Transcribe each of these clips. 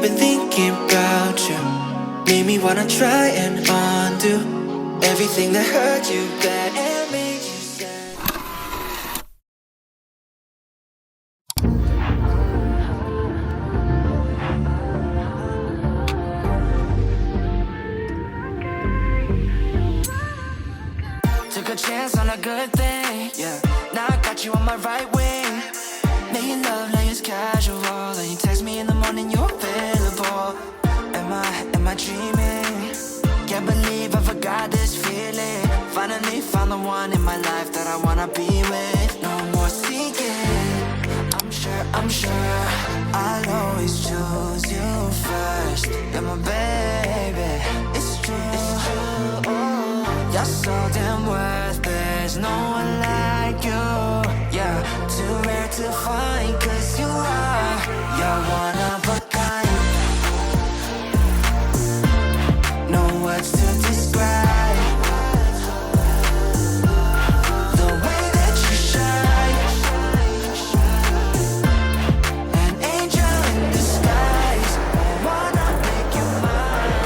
been thinking about you. Made me wanna try and undo everything that hurt you bad and made you sad. Took a chance on a good thing, yeah. Now I got you on my right wing. Making love, now it's casual. And you text me in the morning, you're available. Am I dreaming? Can't believe I forgot this feeling. Finally found the one in my life that I wanna be with. No more seeking. I'm sure I'll always choose you first. You're my baby. It's true. You're so damn worth. There's no one like you. Yeah, too rare to find. 'Cause you're one of a kind. No words to describe the way that you shine. An angel in disguise. I wanna make you mine.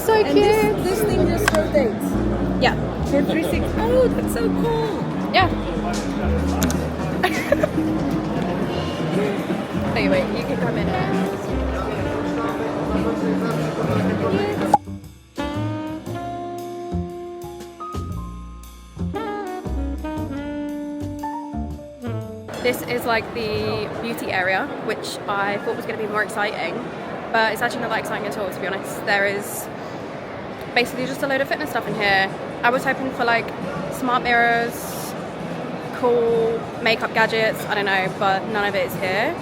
So cute. This thing just rotates. Yeah. For 360. Oh, that's so cool. Yeah. Anyway, you can come in here. This is like the beauty area, which I thought was going to be more exciting, but it's actually not that exciting at all, to be honest. There is basically just a load of fitness stuff in here. I was hoping for like smart mirrors, cool makeup gadgets, I don't know, but none of it is here.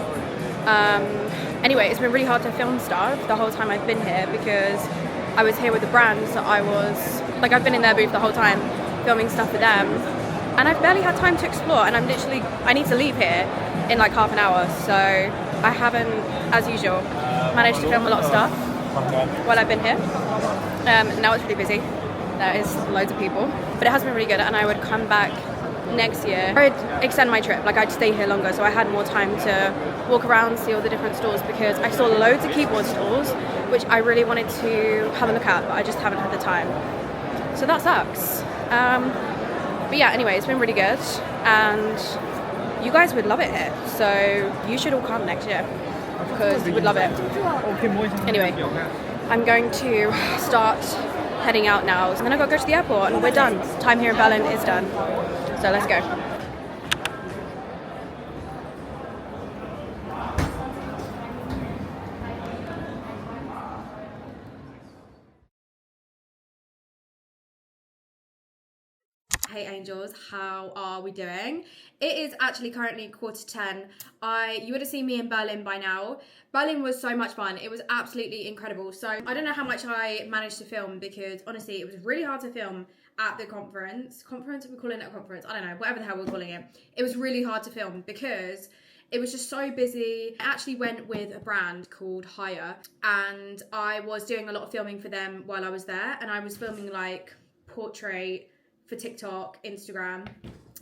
Anyway, it's been really hard to film stuff the whole time I've been here because I was here with the brands that I've been in their booth the whole time filming stuff for them, and I've barely had time to explore, and I need to leave here in like half an hour, so I haven't, as usual, managed to film a lot of stuff while I've been here. Now it's really busy. There is loads of people, but it has been really good, and I would come back next year. I'd extend my trip, like I'd stay here longer, so I had more time to walk around, see all the different stores, because I saw loads of keyboard stores, which I really wanted to have a look at, but I just haven't had the time. So that sucks. But yeah, anyway, it's been really good, and you guys would love it here, so you should all come next year, because you would love it. Anyway, I'm going to start heading out now, and then I've got to go to the airport, and we're done. Time here in Berlin is done. So let's go. Hey angels, how are we doing? It is actually currently 10:15. You would have seen me in Berlin by now. Berlin was so much fun. It was absolutely incredible. So I don't know how much I managed to film, because honestly it was really hard to film at the conference. Conference, we're calling it a conference, I don't know, whatever the hell we're calling it. It was really hard to film because it was just so busy. I actually went with a brand called Hire, and I was doing a lot of filming for them while I was there, and I was filming like portrait for TikTok, Instagram,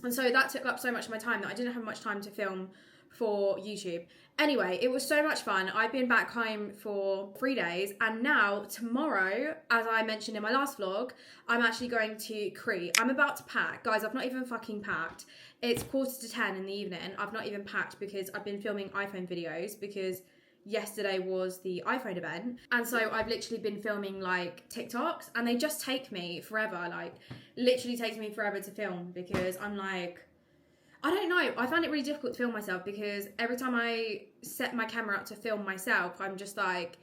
and so that took up so much of my time that I didn't have much time to film for YouTube. Anyway, it was so much fun. I've been back home for 3 days, and now tomorrow, as I mentioned in my last vlog, I'm actually going to Crete. I'm about to pack. Guys, I've not even fucking packed. It's 9:45 in the evening. I've not even packed because I've been filming iPhone videos because yesterday was the iPhone event. And so I've literally been filming like TikToks, and they just take me forever. Like, literally takes me forever to film because I'm like, I don't know. I find it really difficult to film myself because every time I set my camera up to film myself, I'm just like,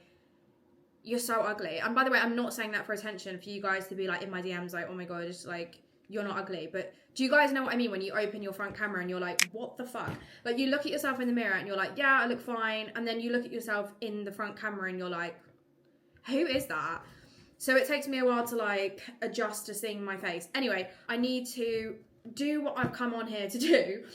you're so ugly. And by the way, I'm not saying that for attention, for you guys to be like in my DMs like, oh my God, it's like, you're not ugly. But do you guys know what I mean when you open your front camera and you're like, what the fuck? Like, you look at yourself in the mirror and you're like, yeah, I look fine. And then you look at yourself in the front camera and you're like, who is that? So it takes me a while to like adjust to seeing my face. Anyway, I need to do what I've come on here to do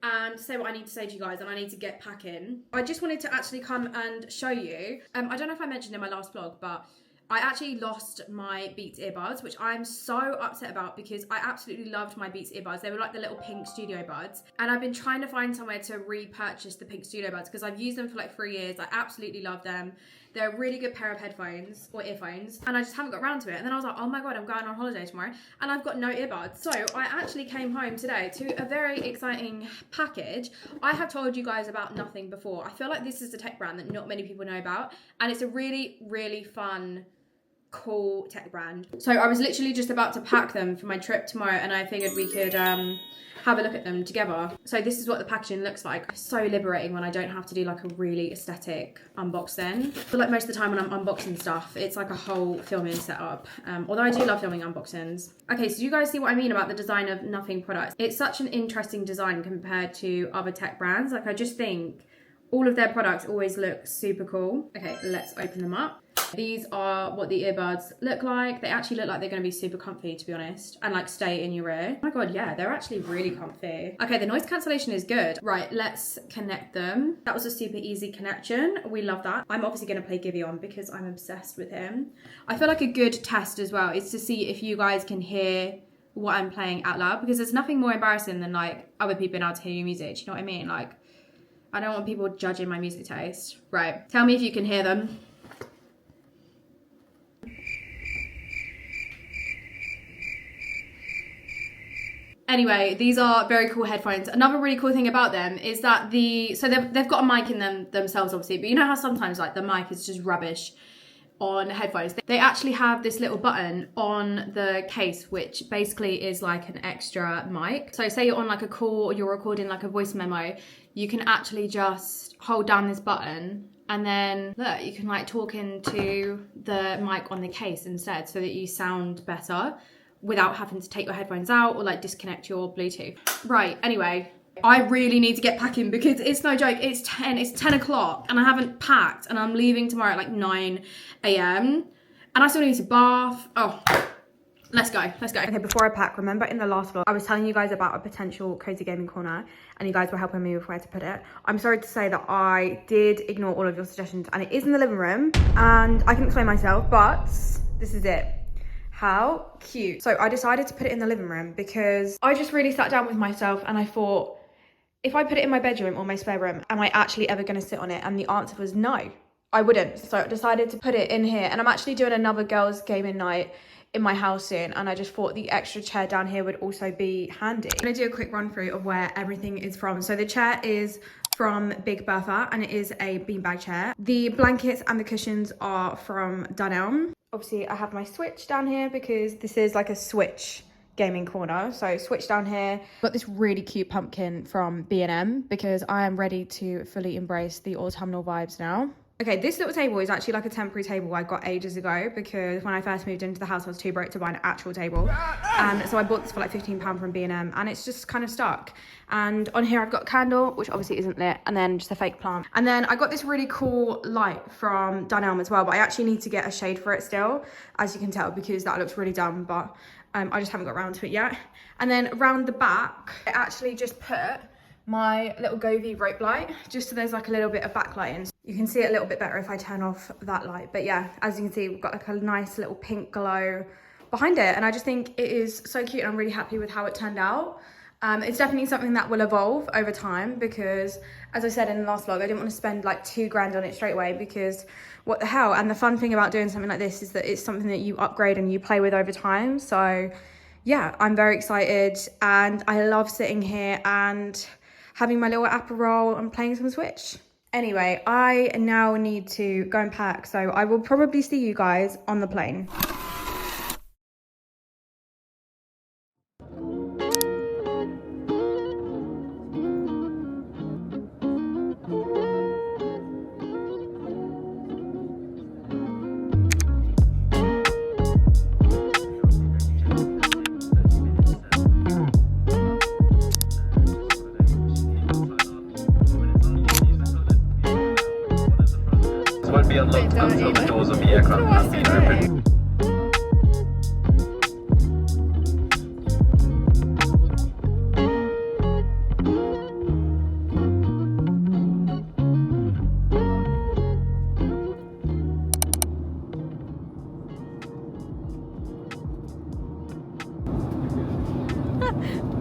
and say what I need to say to you guys, and I need to get packing. I just wanted to actually come and show you. I don't know if I mentioned in my last vlog, but I actually lost my Beats earbuds, which I'm so upset about because I absolutely loved my Beats earbuds. They were like the little pink studio buds. And I've been trying to find somewhere to repurchase the pink studio buds because I've used them for like 3 years. I absolutely love them. They're a really good pair of headphones or earphones, and I just haven't got around to it. And then I was like, oh my God, I'm going on holiday tomorrow and I've got no earbuds. So I actually came home today to a very exciting package. I have told you guys about Nothing before. I feel like this is a tech brand that not many people know about, and it's a really, really fun, cool tech brand. So I was literally just about to pack them for my trip tomorrow, and I figured we could have a look at them together. So this is what the packaging looks like. It's so liberating when I don't have to do like a really aesthetic unboxing. I feel like most of the time when I'm unboxing stuff, it's like a whole filming setup. Although I do love filming unboxings. Okay, so do you guys see what I mean about the design of Nothing products? It's such an interesting design compared to other tech brands. Like, I just think all of their products always look super cool. Okay, let's open them up. These are what the earbuds look like. They actually look like they're going to be super comfy, to be honest, and like stay in your ear. Oh my God, yeah, they're actually really comfy. Okay, the noise cancellation is good. Right, let's connect them. That was a super easy connection. We love that. I'm obviously going to play Gibby on because I'm obsessed with him. I feel like a good test as well is to see if you guys can hear what I'm playing out loud, because there's nothing more embarrassing than like other people being able to hear your music. Do you know what I mean? Like, I don't want people judging my music taste. Right, tell me if you can hear them. Anyway, these are very cool headphones. Another really cool thing about them is that they've got a mic in them themselves, obviously, but you know how sometimes like the mic is just rubbish on headphones? They actually have this little button on the case, which basically is like an extra mic. So say you're on like a call or you're recording like a voice memo, you can actually just hold down this button and then look, you can like talk into the mic on the case instead so that you sound better without having to take your headphones out or like disconnect your Bluetooth. Right, anyway, I really need to get packing because it's no joke, it's 10 o'clock and I haven't packed, and I'm leaving tomorrow at like 9 AM and I still need to bath. Oh, let's go. Okay, before I pack, remember in the last vlog, I was telling you guys about a potential cozy gaming corner and you guys were helping me with where to put it. I'm sorry to say that I did ignore all of your suggestions and it is in the living room, and I can explain myself, but this is it. How cute. So I decided to put it in the living room because I just really sat down with myself and I thought, if I put it in my bedroom or my spare room, am I actually ever going to sit on it? And the answer was no, I wouldn't. So I decided to put it in here, and I'm actually doing another girls gaming night in my house soon, and I just thought the extra chair down here would also be handy. I'm gonna do a quick run through of where everything is from. So the chair is from Big Bertha and it is a beanbag chair. The blankets and the cushions are from 𝕥𝕚𝕤𝕒𝕤𝕤. Obviously I have my Switch down here because this is like a Switch gaming corner. So Switch down here. Got this really cute pumpkin from B&M because I am ready to fully embrace the autumnal vibes now. Okay, this little table is actually like a temporary table I got ages ago because when I first moved into the house I was too broke to buy an actual table, and so I bought this for like £15 from B&M, and it's just kind of stuck. And on here I've got a candle, which obviously isn't lit, and then just a fake plant. And then I got this really cool light from 𝕥𝕚𝕤𝕒𝕤𝕒 as well, but I actually need to get a shade for it still, as you can tell, because that looks really dumb, but I just haven't got around to it yet. And then around the back I actually just put my little Govee rope light, just so there's like a little bit of backlighting. You can see it a little bit better if I turn off that light, but yeah, as you can see, we've got like a nice little pink glow behind it, and I just think it is so cute and I'm really happy with how it turned out. It's definitely something that will evolve over time because as I said in the last vlog, I didn't want to spend like £2 on it straight away because what the hell. And the fun thing about doing something like this is that it's something that you upgrade and you play with over time. So yeah, I'm very excited and I love sitting here and having my little Aperol and playing some Switch. Anyway, I now need to go and pack, so I will probably see you guys on the plane. Won't be unlocked until the doors of the aircraft have been opened.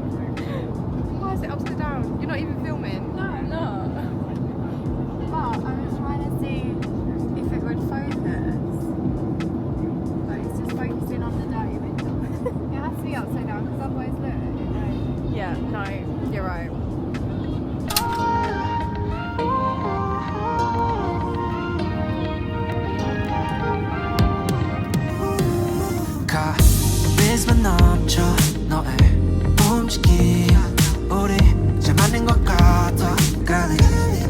Why is it upside down? You're not even filming? No, I'm not. But I was trying to see if it would focus. But it's just focusing on the dirty window. It has to be upside down because otherwise look, it won't. Yeah, no, you're right. 카리스마 넘쳐 너의 움직임 우리 잘 맞는 것 같아 Girly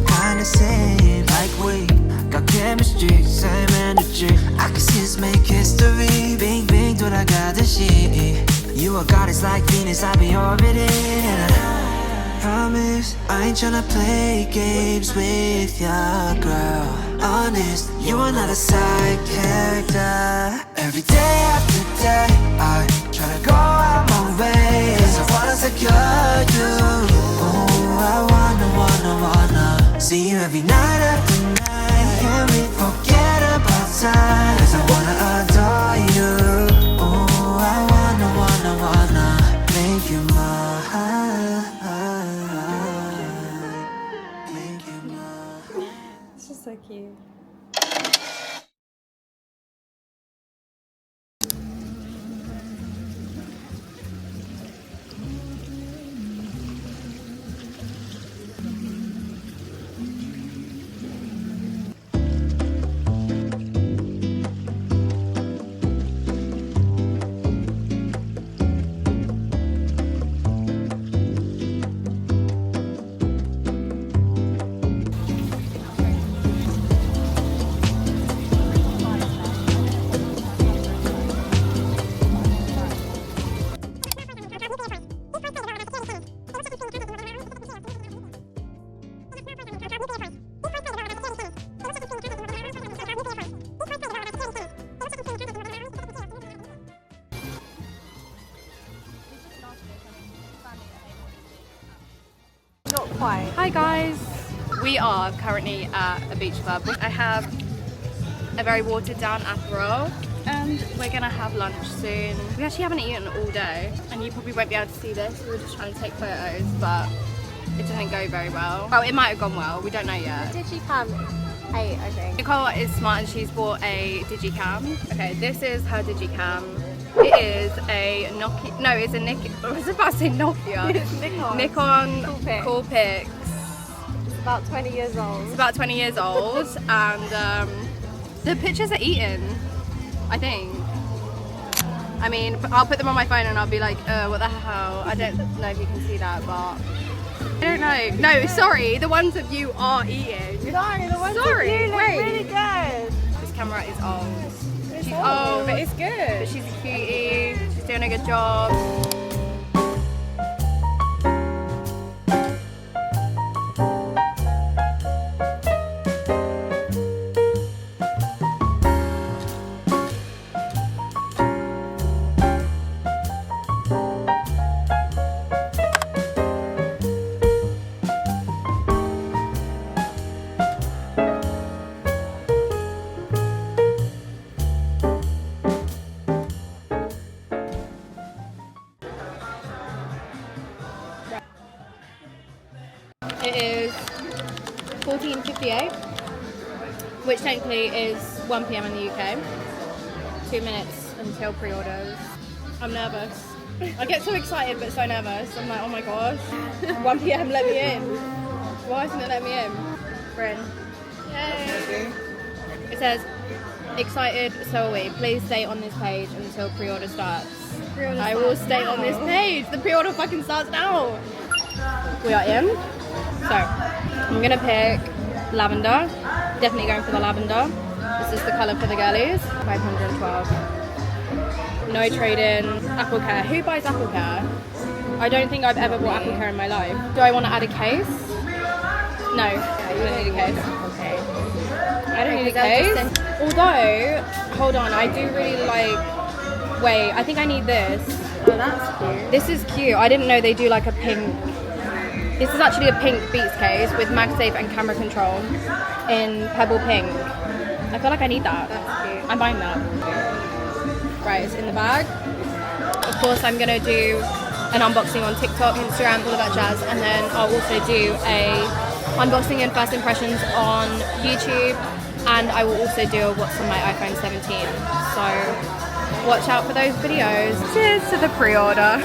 kinda seem like we got chemistry same energy I can see us make history 빙빙 돌아가듯이 You are goddess like Venus I'll be orbiting and I promise I ain't tryna play games with ya girl Honest, you are not a side character Every day after day I try to go out my way Cause I wanna secure you Oh, I wanna see you every night after night Can we forget about time Cause I wanna adore you Oh, I wanna make you mine Make you mine It's just so cute. Not quite. Hi guys, we are currently at a beach club. I have a very watered down Aperol and we're gonna have lunch soon. We actually haven't eaten all day and you probably won't be able to see this. We were just trying to take photos but it didn't go very well. Oh, it might have gone well, we don't know yet. Digicam 8, I think. Nicole is smart and she's bought a digicam. Okay, this is her digicam. It is a Nokia, no, it's a I was about to say Nokia. It's Nikon. Nikon Coolpix. Coolpix. It's about 20 years old. It's about 20 years old and the pictures are eaten, I think. I mean, I'll put them on my phone and I'll be like, what the hell? I don't know if you can see that, but I don't know. No, sorry, the ones of you are eating. Sorry, the ones Sorry, of you look wait. really good. This camera is old. She's old, old, but it's good. but she's a cutie. She's doing a good job. 14:58, which technically is 1 p.m. in the UK. 2 minutes until pre-orders. I'm nervous. I get so excited but so nervous. I'm like, oh my gosh. 1 p.m. let me in. Why isn't it let me in? We're in. Yay! It says, excited, so are we. Please stay on this page until pre-order starts. I will stay on this page. The pre-order fucking starts now. We are in. So, I'm gonna pick lavender. Definitely going for the lavender. This is the colour for the girlies. 512. No trade-in. Apple Care. Who buys Apple Care? I don't think I've ever bought Apple Care in my life. Do I want to add a case? No, I don't need a case. I don't need a case. Although, hold on, I do really like... Wait, I think I need this. Oh, that's cute. This is cute. I didn't know they do like a pink... This is actually a pink Beats case with MagSafe and camera control in pebble pink. I feel like I need that. That's cute. I'm buying that. Right, it's in the bag. Of course, I'm gonna do an unboxing on TikTok, Instagram, all of that jazz, and then I'll also do a unboxing and first impressions on YouTube, and I will also do a what's on my iPhone 17. So watch out for those videos. Cheers to the pre-order.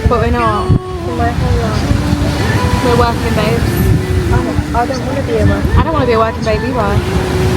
But we're not. For my whole life. We're working babes. I don't want to be a worker. I don't want to be a working baby either.